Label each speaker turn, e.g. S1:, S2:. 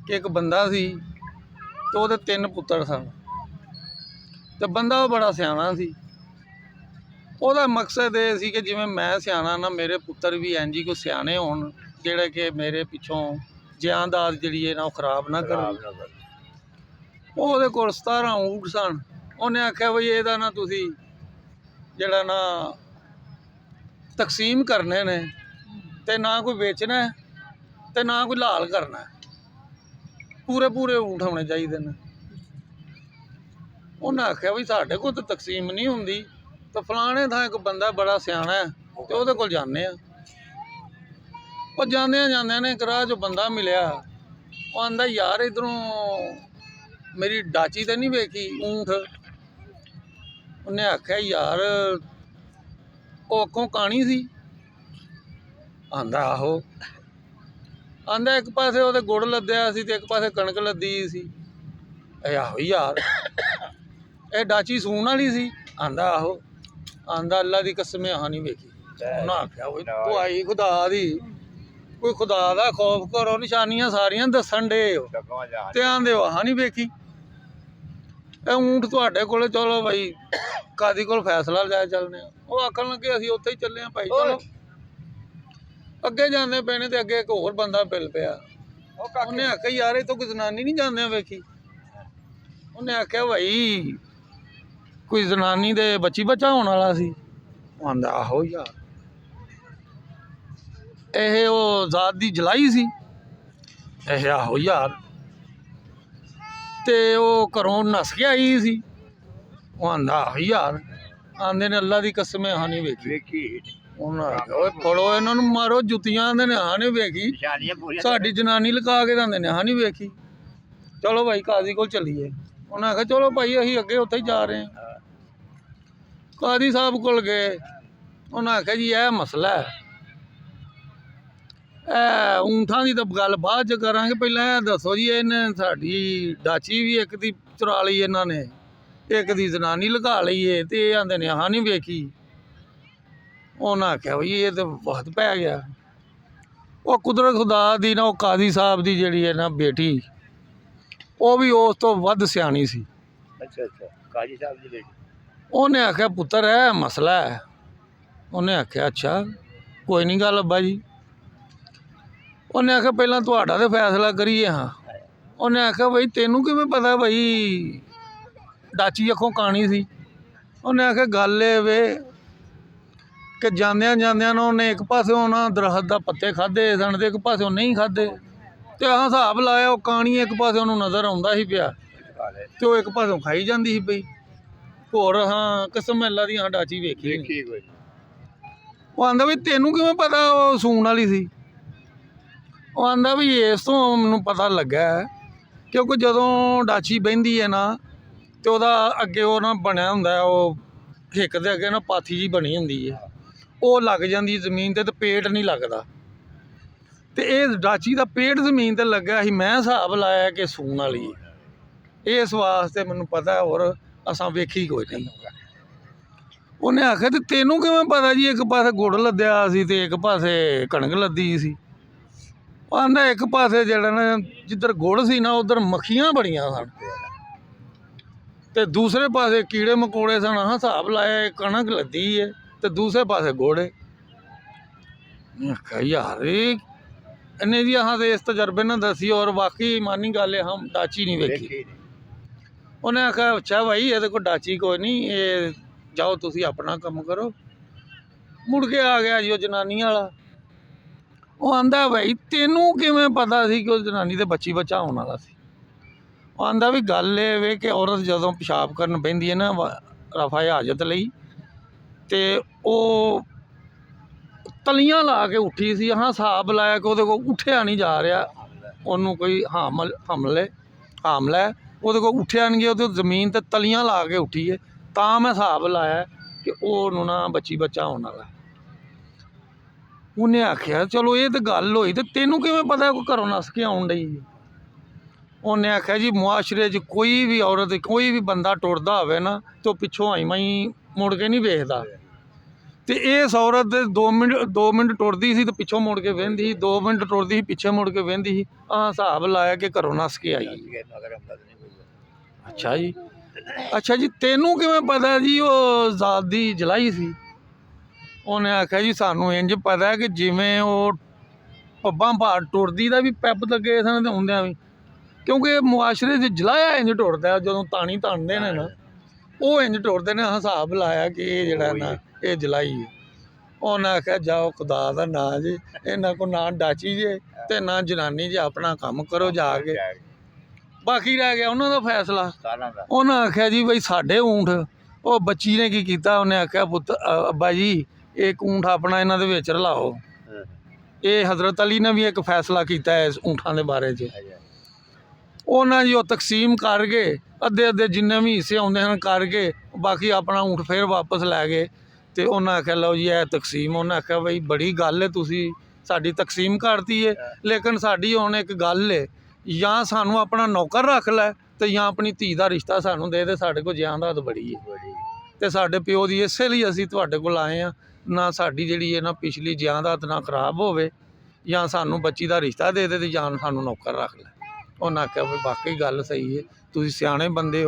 S1: कि एक बंदा सी तो ਉਹਦੇ 3 ਪੁੱਤਰ ਸਨ ਤੇ ਬੰਦਾ ਉਹ ਬੜਾ ਸਿਆਣਾ ਸੀ। ਉਹਦਾ ਮਕਸਦ ਇਹ ਸੀ ਕਿ ਜਿਵੇਂ ਮੈਂ ਸਿਆਣਾ ਨਾ ਮੇਰੇ ਪੁੱਤਰ ਵੀ ਇੰਝ ਹੀ ਕੋਈ ਸਿਆਣੇ ਹੋਣ ਜਿਹੜੇ ਕਿ ਮੇਰੇ ਪਿੱਛੋਂ ਜਾਇਦਾਦ ਜਿਹੜੀ ਹੈ ਨਾ ਉਹ ਖਰਾਬ ਨਾ ਕਰਨ। ਉਹਦੇ ਕੋਲ 17 ਊਂਠ ਸਨ। ਉਹਨੇ ਆਖਿਆ ਬਈ ਇਹਦਾ ਨਾ ਤੁਸੀਂ ਜਿਹੜਾ ਨਾ ਤਕਸੀਮ ਕਰਨੇ ਨੇ ਤੇ ਨਾ ਕੋਈ ਵੇਚਣਾ ਤੇ ਨਾ ਕੋਈ ਲਾਲ ਕਰਨਾ, पूरे पूरे ऊँट होने चाहिए ने। उन्हें आख्या भी साढ़े को तो तकसीम नहीं होंगी तो फलाने थां एक बंदा बड़ा सियाना है तो उहदे कोल जाने जांदे ने एक राह जो बंदा मिलिया वो आंदा यार इधरों मेरी डाची तो नहीं वेखी ऊँट। उन्हें आख्या यार वो अगों काणी सी। आंदा आहो। आंदा एक पासे वो गुड़ लद्या सी ते एक पासे कणक लद्दी सी। आहो यार ये डाची सून वाली सी। आंदा आहो। आंदा अल्लाह दी कसम अहां नहीं वेखी। उन्हें आख्या तू आई खुदा दी कोई खुदा दा खौफ करो, निशानियां सारियां दसन डे ते आंदे अहां नहीं वेखी। ऊँट तुहाडे कोल चलो भाई कादी कोल फैसला लै चलने। वो आखन लगे असीं उत्थे ही चले भाई चलो। अगे जाते पे ने अगे एक होर बंदा मिल पिया। उन्हें आख्या यार इतों कोई जनानी नहीं जाने वेखी। उन्हें आख्या भाई कोई जनानी दे बच्ची बच्चा होने वाला सी। आंदा आहो यार ये वो जात दी जलाई सी। आहो यार ते वो घरों नस के आई सी। आंदा आहो यार। आंदे ने अल्लाह दी कसम अहां नहीं वेखी। फड़ो इन्हों मारो जुत्तियां। आंदे ने अहां नहीं वेखी साडी जनानी लगा के आंदे ने अहां नहीं वेखी। चलो भाई काजी कोल चलीए। उन्हें आख्या चलो भाई असीं अगे उत्थे ही जा रहे हैं। काजी साहब कोल गए। उन्हें आख्या जी यह मसला है ऊँठां की तो गल बाद च करांगे पहले दसो जी इन्हें साडी डाची भी एक दी चुरा ली इन्होंने एक दी जनानी लगा ली है तो ये आंदे ने अहां नहीं वेखी। उन्हें आख्या भाई ये तो वक्त पै गया। वो कुदरत खुदा दी ना वो काजी साहब की जी है ना बेटी वो भी उस तो वध सियानी सी।
S2: अच्छा काजी साहब की बेटी।
S1: उन्हें आख्या पुत्र है मसला है। उन्हें आख्या अच्छा कोई नहीं गल अब्बा जी। उन्हें आख्या पहला तुहाडा तो फैसला करिए। हाँ उन्हें आख्या भाई तेनू किवें पता भाई डाची अखों काणी सी। उन्हें आख्या गल वे कि जांदियां जांदियां ना उन्हें एक पासों ना दरखत का पत्ते खाधे सन ते एक पासों नहीं खाधे तो अहां हिसाब लाया वो काणी एक पासे उन्होंने नज़र आउंदा ही पिया तो एक पासों खाई जाती ही पई। होर हाँ कसम अल्लाह दी अहां डाची वेखी। वो आंदा भी तेनू किवें पता वो सून वाली सी। वो आंदा भी इस तो मैनूं पता लगा क्योंकि जदों डाची बहिंदी है ना तो वह अगे वो ना बनया हुंदा वो हिक दे अगे ना पाथी जी बनी हुंदी है वो लग जाती जमीन ते पेट नहीं लगता तो ये डाची का पेट जमीन ते लग्या ही। मैं हिसाब लाया कि सून वाली इस वास्ते मैनूं पता है और असां वेखी कोई नहीं। उन्हें आख्या तो तेनू किवें पता जी एक पासे गुड़ लद्या सी ते एक पासे कणक लद्दी सी। आंदा एक पासे जिहड़ा ना जिधर गुड़ सी ना उधर मक्खियां बड़ियां सन ते दूसरे पासे कीड़े मकोड़े सन। हाँ हिसाब लाया कणक लद्दी है तो दूसरे पासे गुड़ है। यार इन्हें जी अहां तो इस तजर्बे ने दसी और वाकई मानी गल है हम डाची नहीं वेखी। उन्हें आख्या अच्छा भाई ये कोई डाची कोई नहीं ये जाओ तुसी अपना कम करो। मुड़ के आ गया जी वो जनानी वाला। वो आंदा भाई तेनू किवें पता सी कि उस जनानी दे बच्ची बच्चा होने वाला सी। वो आंदा भी गल ये वे कि औरत जदों पेशाब करन पैंदी है ना रफा हाजत लई ते ओ तलियां ला के उठी सी। हाँ हिसाब लाया कि वो उठिया नहीं जा रहा उन्होंने कोई हामला है वो उठिया नहीं गया जमीन ते तलियां ला के उठी है तां मैं हिसाब लाया कि ओनू ना बच्ची बच्चा होने वाला। उन्हें आख्या चलो ये तो गल होई तो तेनू किवें पता कोई घरों नस के आउण डई। उन्हें आख्या जी मुआशरे च कोई भी औरत कोई भी बंदा टुरदा होवे ना तो पिछों आई माई मुड़ के नहीं वेखदा ਤੇ ਇਸ ਔਰਤ ਦੇ 2 ਮਿੰਟ ਟੁਰਦੀ ਸੀ ਤੇ ਪਿੱਛੋਂ ਮੁੜ ਕੇ ਵਹਿੰਦੀ ਸੀ, 2 ਮਿੰਟ ਟੁਰਦੀ ਸੀ ਪਿੱਛੇ ਮੁੜ ਕੇ ਵਹਿੰਦੀ ਸੀ। ਆਹ ਹਿਸਾਬ ਲਾਇਆ ਕਿ ਘਰੋਂ ਨੱਸ ਕੇ ਆਈ।
S2: ਮਗਰ ਅੰਦਰ ਨਹੀਂ ਕੋਈ।
S1: ਅੱਛਾ ਜੀ, ਅੱਛਾ ਜੀ, ਤੈਨੂੰ ਕਿਵੇਂ ਪਤਾ ਜੀ ਉਹ ਜ਼ਾਤ ਦੀ ਜਲਾਈ ਸੀ? ਉਹਨੇ ਆਖਿਆ ਜੀ ਸਾਨੂੰ ਇੰਜ ਪਤਾ ਕਿ ਜਿਵੇਂ ਉਹ ਪੱਬਾਂ ਭਾਰ ਟੁਰਦੀ ਦਾ ਵੀ ਪੈਪ ਲੱਗੇ ਸਨ ਤੇ ਹੁੰਦਿਆਂ ਵੀ, ਕਿਉਂਕਿ ਇਹ ਮੁਆਸ਼ਰੇ 'ਚ ਜਲਾਇਆ ਇੰਜ ਟੁਰਦਾ ਜਦੋਂ ਤਾਣੀ ਤਾਣਦੇ ਨੇ ਨਾ, ਉਹ ਇੰਜ ਟੁਰਦੇ ਨੇ। ਹਿਸਾਬ ਲਾਇਆ ਕਿ ਇਹ ਜਿਹੜਾ ਨਾ ਇਹ ਜਲਾਈ ਹੈ। ਉਹਨੇ ਆਖਿਆ ਜਾਓ ਖੁਦਾ ਦਾ ਨਾਂ ਜੀ, ਇਹਨਾਂ ਕੋ ਨਾ ਡਾਚੀ ਜੇ ਤੇ ਨਾ ਜਨਾਨੀ ਜੇ, ਆਪਣਾ ਕੰਮ ਕਰੋ ਜਾ ਕੇ। ਬਾਕੀ ਰਹਿ ਗਿਆ ਉਹਨਾਂ ਦਾ ਫੈਸਲਾ। ਉਹਨਾਂ ਆਖਿਆ ਜੀ ਬਈ ਸਾਡੇ ਊਂਠ, ਉਹ ਬੱਚੀ ਨੇ ਕੀ ਕੀਤਾ, ਉਹਨੇ ਆਖਿਆ ਪੁੱਤ ਅੱਬਾ ਜੀ ਇੱਕ ਊਂਠ ਆਪਣਾ ਇਹਨਾਂ ਦੇ ਵਿੱਚ ਰਲਾਓ। ਇਹ ਹਜ਼ਰਤ ਅਲੀ ਨੇ ਵੀ ਇੱਕ ਫੈਸਲਾ ਕੀਤਾ ਇਸ ਊਂਠਾਂ ਦੇ ਬਾਰੇ 'ਚ। ਉਹਨਾਂ ਜੀ ਉਹ ਤਕਸੀਮ ਕਰ ਗਏ, ਅੱਧੇ ਅੱਧੇ ਜਿੰਨੇ ਵੀ ਹਿੱਸੇ ਆਉਂਦੇ ਹਨ ਕਰਕੇ, ਬਾਕੀ ਆਪਣਾ ਊਂਠ ਫਿਰ ਵਾਪਸ ਲੈ ਗਏ। ਤੇ ਉਹਨਾਂ ਆਖਿਆ ਲਓ ਜੀ ਇਹ ਤਕਸੀਮ। ਉਹਨਾਂ ਆਖਿਆ ਬਈ ਬੜੀ ਗੱਲ ਹੈ, ਤੁਸੀਂ ਸਾਡੀ ਤਕਸੀਮ ਕਰਤੀ ਹੈ, ਲੇਕਿਨ ਸਾਡੀ ਹੁਣ ਇੱਕ ਗੱਲ ਹੈ, ਜਾਂ ਸਾਨੂੰ ਆਪਣਾ ਨੌਕਰ ਰੱਖ ਲੈ ਤੇ ਜਾਂ ਆਪਣੀ ਧੀ ਦਾ ਰਿਸ਼ਤਾ ਸਾਨੂੰ ਦੇ ਦੇ, ਸਾਡੇ ਕੋਲ ਜਾਇਦਾਦ ਬੜੀ ਹੈ ਤੇ ਸਾਡੇ ਪਿਓ ਦੀ, ਇਸੇ ਲਈ ਅਸੀਂ ਤੁਹਾਡੇ ਕੋਲ ਆਏ ਹਾਂ। ਨਾ ਸਾਡੀ ਜਿਹੜੀ ਹੈ ਨਾ ਪਿਛਲੀ ਜਾਇਦਾਦ ਨਾ ਖਰਾਬ ਹੋਵੇ, ਜਾਂ ਸਾਨੂੰ ਬੱਚੀ ਦਾ ਰਿਸ਼ਤਾ ਦੇ ਦੇ ਤੇ ਜਾਂ ਸਾਨੂੰ ਨੌਕਰ ਰੱਖ ਲੈ। ਉਹਨਾਂ ਆਖਿਆ ਵੀ ਵਾਕਈ ਗੱਲ ਸਹੀ ਹੈ, ਤੁਸੀਂ ਸਿਆਣੇ ਬੰਦੇ ਹੋ।